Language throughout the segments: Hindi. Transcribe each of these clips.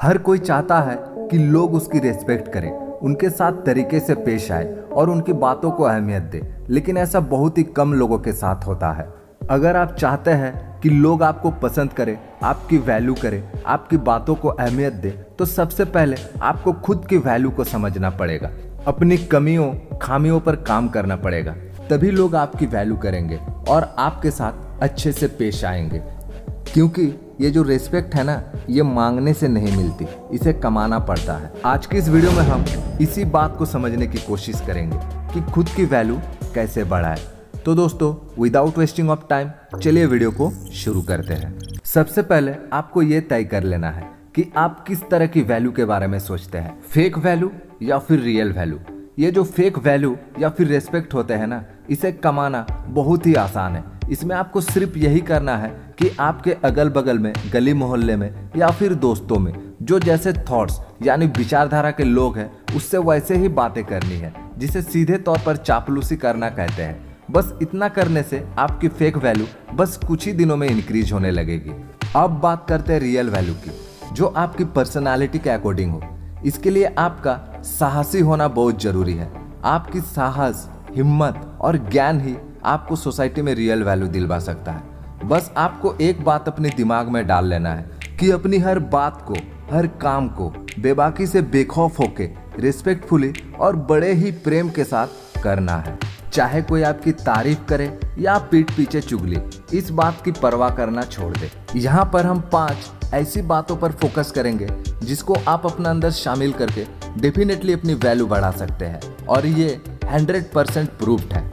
हर कोई चाहता है कि लोग उसकी रेस्पेक्ट करें, उनके साथ तरीके से पेश आए और उनकी बातों को अहमियत दे, लेकिन ऐसा बहुत ही कम लोगों के साथ होता है। अगर आप चाहते हैं कि लोग आपको पसंद करें, आपकी वैल्यू करें, आपकी बातों को अहमियत दे, तो सबसे पहले आपको खुद की वैल्यू को समझना पड़ेगा। अपनी कमियों खामियों पर काम करना पड़ेगा, तभी लोग आपकी वैल्यू करेंगे और आपके साथ अच्छे से पेश आएंगे। क्योंकि ये जो रिस्पेक्ट है ना, ये मांगने से नहीं मिलती, इसे कमाना पड़ता है। आज की इस वीडियो में हम इसी बात को समझने की कोशिश करेंगे कि खुद की वैल्यू कैसे बढ़ाए। तो दोस्तों, विदाउट वेस्टिंग ऑफ टाइम, चलिए वीडियो को शुरू करते हैं। सबसे पहले आपको ये तय कर लेना है कि आप किस तरह की वैल्यू के बारे में सोचते हैं, फेक वैल्यू या फिर रियल वैल्यू। ये जो फेक वैल्यू या फिर रेस्पेक्ट होते हैं ना, इसे कमाना बहुत ही आसान है। इसमें आपको सिर्फ यही करना है कि आपके अगल बगल में, गली मोहल्ले में या फिर दोस्तों में जो जैसे थॉट्स यानी विचारधारा के लोग हैं, उससे वैसे ही बातें करनी है, जिसे सीधे तौर पर चापलूसी करना कहते हैं। बस इतना करने से आपकी फेक वैल्यू बस कुछ ही दिनों में इंक्रीज होने लगेगी। अब बात करते हैं रियल वैल्यू की, जो आपकी पर्सनालिटी के अकॉर्डिंग हो। इसके लिए आपका साहसी होना बहुत जरूरी है। आपकी साहस, हिम्मत और ज्ञान ही आपको सोसाइटी में रियल वैल्यू दिलवा सकता है। बस आपको एक बात अपने दिमाग में डाल लेना है कि अपनी हर बात को, हर काम को बेबाकी से बेखौफ होके, रिस्पेक्टफुली और बड़े ही प्रेम के साथ करना है। चाहे कोई आपकी तारीफ करे या पीठ पीछे चुगली, इस बात की परवाह करना छोड़ दे। यहाँ पर हम 5 ऐसी बातों पर फोकस करेंगे जिसको आप अपना अंदर शामिल करके डेफिनेटली अपनी वैल्यू बढ़ा सकते हैं, और ये 100% प्रूव्ड है।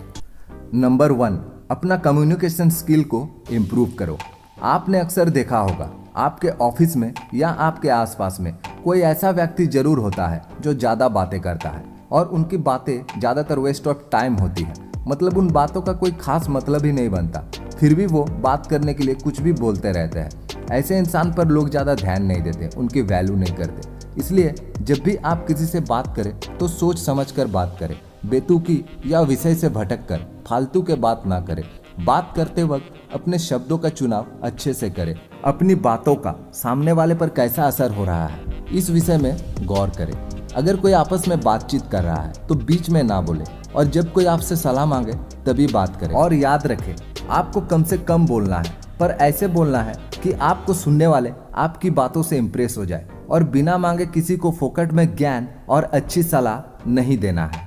नंबर 1, अपना कम्युनिकेशन स्किल को इम्प्रूव करो। आपने अक्सर देखा होगा, आपके ऑफिस में या आपके आसपास में कोई ऐसा व्यक्ति जरूर होता है जो ज़्यादा बातें करता है और उनकी बातें ज़्यादातर वेस्ट ऑफ टाइम होती है। मतलब उन बातों का कोई खास मतलब ही नहीं बनता, फिर भी वो बात करने के लिए कुछ भी बोलते रहते हैं। ऐसे इंसान पर लोग ज़्यादा ध्यान नहीं देते, उनकी वैल्यू नहीं करते। इसलिए जब भी आप किसी से बात करें तो सोच समझ कर बात करें, बेतुकी या विषय से भटक कर फालतू के बात ना करें। बात करते वक्त अपने शब्दों का चुनाव अच्छे से करें। अपनी बातों का सामने वाले पर कैसा असर हो रहा है, इस विषय में गौर करें। अगर कोई आपस में बातचीत कर रहा है तो बीच में ना बोले, और जब कोई आपसे सलाह मांगे तभी बात करें। और याद रखें, आपको कम से कम बोलना है, पर ऐसे बोलना है कि आपको सुनने वाले आपकी बातों से इम्प्रेस हो जाए, और बिना मांगे किसी को फोकट में ज्ञान और अच्छी सलाह नहीं देना है।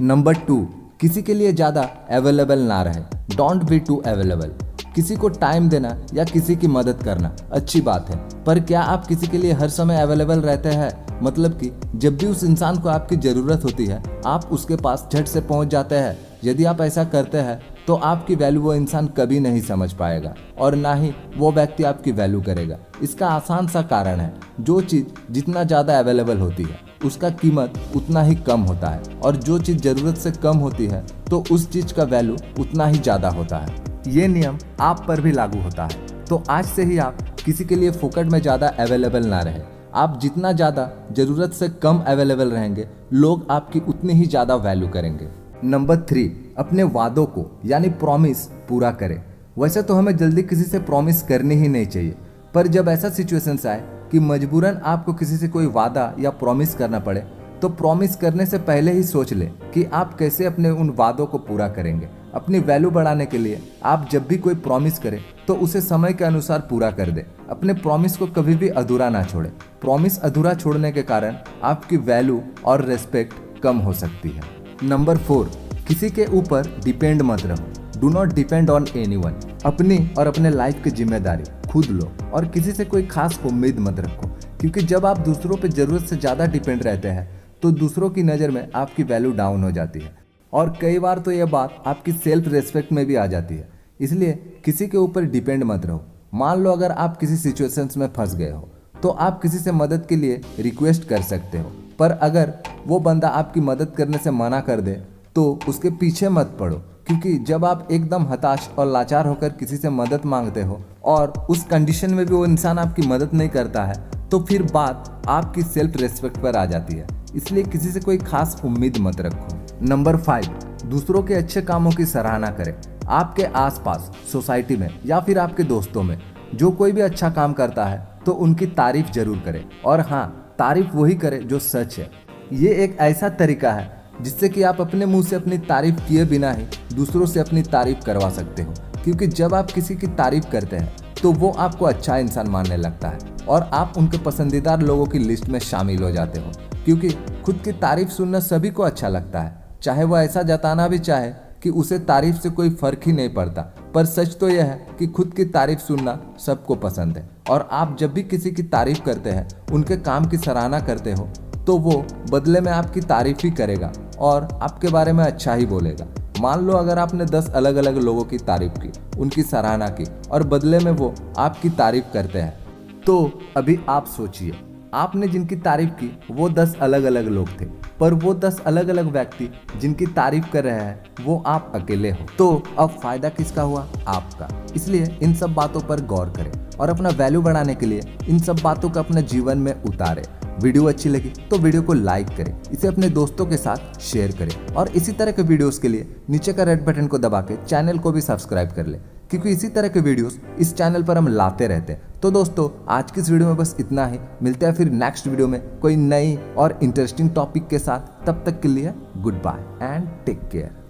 नंबर 2, किसी के लिए ज़्यादा अवेलेबल ना रहे। Don't be too available. किसी को टाइम देना या किसी की मदद करना अच्छी बात है, पर क्या आप किसी के लिए हर समय अवेलेबल रहते हैं? मतलब कि जब भी उस इंसान को आपकी ज़रूरत होती है, आप उसके पास झट से पहुंच जाते हैं। यदि आप ऐसा करते हैं तो आपकी वैल्यू वो इंसान कभी नहीं समझ पाएगा, और ना ही वो व्यक्ति आपकी वैल्यू करेगा। इसका आसान सा कारण है, जो चीज़ जितना ज़्यादा अवेलेबल होती है उसका कीमत उतना ही कम होता है, और जो चीज़ ज़रूरत से कम होती है तो उस चीज़ का वैल्यू उतना ही ज़्यादा होता है। ये नियम आप पर भी लागू होता है। तो आज से ही आप किसी के लिए फोकट में ज़्यादा अवेलेबल ना रहे। आप जितना ज़्यादा ज़रूरत से कम अवेलेबल रहेंगे, लोग आपकी उतनी ही ज़्यादा वैल्यू करेंगे। नंबर 3, अपने वादों को यानी प्रॉमिस पूरा करें। वैसे तो हमें जल्दी किसी से प्रॉमिस करनी ही नहीं चाहिए, पर जब ऐसा सिचुएशंस आए कि मजबूरन आपको किसी से कोई वादा या प्रॉमिस करना पड़े, तो प्रॉमिस करने से पहले ही सोच लें कि आप कैसे अपने उन वादों को पूरा करेंगे। अपनी वैल्यू बढ़ाने के लिए आप जब भी कोई प्रॉमिस करें तो उसे समय के अनुसार पूरा कर दें। अपने प्रॉमिस को कभी भी अधूरा ना छोड़ें। प्रॉमिस अधूरा छोड़ने के कारण आपकी वैल्यू और रेस्पेक्ट कम हो सकती है। नंबर 4, किसी के ऊपर डिपेंड मत रहो। Do not depend on anyone. अपनी और अपने लाइफ की जिम्मेदारी खुद लो, और किसी से कोई खास उम्मीद मत रखो, क्योंकि जब आप दूसरों पर ज़रूरत से ज़्यादा डिपेंड रहते हैं तो दूसरों की नज़र में आपकी वैल्यू डाउन हो जाती है, और कई बार तो यह बात आपकी सेल्फ रेस्पेक्ट में भी आ जाती है। इसलिए किसी के ऊपर डिपेंड मत रहो। मान लो अगर आप किसी सिचुएशंस में फंस गए हो तो आप किसी से मदद के लिए रिक्वेस्ट कर सकते हो, पर अगर वो बंदा आपकी मदद करने से मना कर दे तो उसके पीछे मत पड़ो, क्योंकि जब आप एकदम हताश और लाचार होकर किसी से मदद मांगते हो और उस कंडीशन में भी वो इंसान आपकी मदद नहीं करता है, तो फिर बात आपकी सेल्फ रेस्पेक्ट पर आ जाती है। इसलिए किसी से कोई खास उम्मीद मत रखो। नंबर 5, दूसरों के अच्छे कामों की सराहना करें। आपके आसपास, सोसाइटी में या फिर आपके दोस्तों में जो कोई भी अच्छा काम करता है, तो उनकी तारीफ जरूर करें। और हाँ, तारीफ वही करें जो सच है। ये एक ऐसा तरीका है जिससे कि आप अपने मुंह से अपनी तारीफ किए बिना ही दूसरों से अपनी तारीफ करवा सकते हो। क्योंकि जब आप किसी की तारीफ करते हैं तो वो आपको अच्छा इंसान मानने लगता है और आप उनके पसंदीदा लोगों की लिस्ट में शामिल हो जाते हो। क्योंकि खुद की तारीफ सुनना सभी को अच्छा लगता है, चाहे वो ऐसा जताना भी चाहे कि उसे तारीफ से कोई फर्क ही नहीं पड़ता। पर सच तो यह है कि खुद की तारीफ सुनना सबको पसंद है। और आप जब भी किसी की तारीफ करते हैं, उनके काम की सराहना करते हो, तो वो बदले में आपकी तारीफ ही करेगा और आपके बारे में अच्छा ही बोलेगा। मान लो अगर आपने 10 अलग अलग लोगों की तारीफ की, उनकी सराहना की और बदले में वो आपकी तारीफ करते हैं, तो अभी आप सोचिए, आपने जिनकी तारीफ की वो 10 अलग अलग लोग थे, पर वो 10 अलग अलग व्यक्ति जिनकी तारीफ कर रहे हैं वो आप अकेले हो। तो अब फायदा किसका हुआ? आपका। इसलिए इन सब बातों पर गौर करें और अपना वैल्यू बढ़ाने के लिए इन सब बातों को अपने जीवन में उतारें। वीडियो अच्छी लगी तो वीडियो को लाइक करें, इसे अपने दोस्तों के साथ शेयर करें और इसी तरह के वीडियोस के लिए नीचे का रेड बटन को दबा के चैनल को भी सब्सक्राइब कर ले, क्योंकि इसी तरह के वीडियोस इस चैनल पर हम लाते रहते हैं। तो दोस्तों, आज की इस वीडियो में बस इतना ही। मिलते हैं फिर नेक्स्ट वीडियो में कोई नई और इंटरेस्टिंग टॉपिक के साथ। तब तक के लिए goodbye and take care.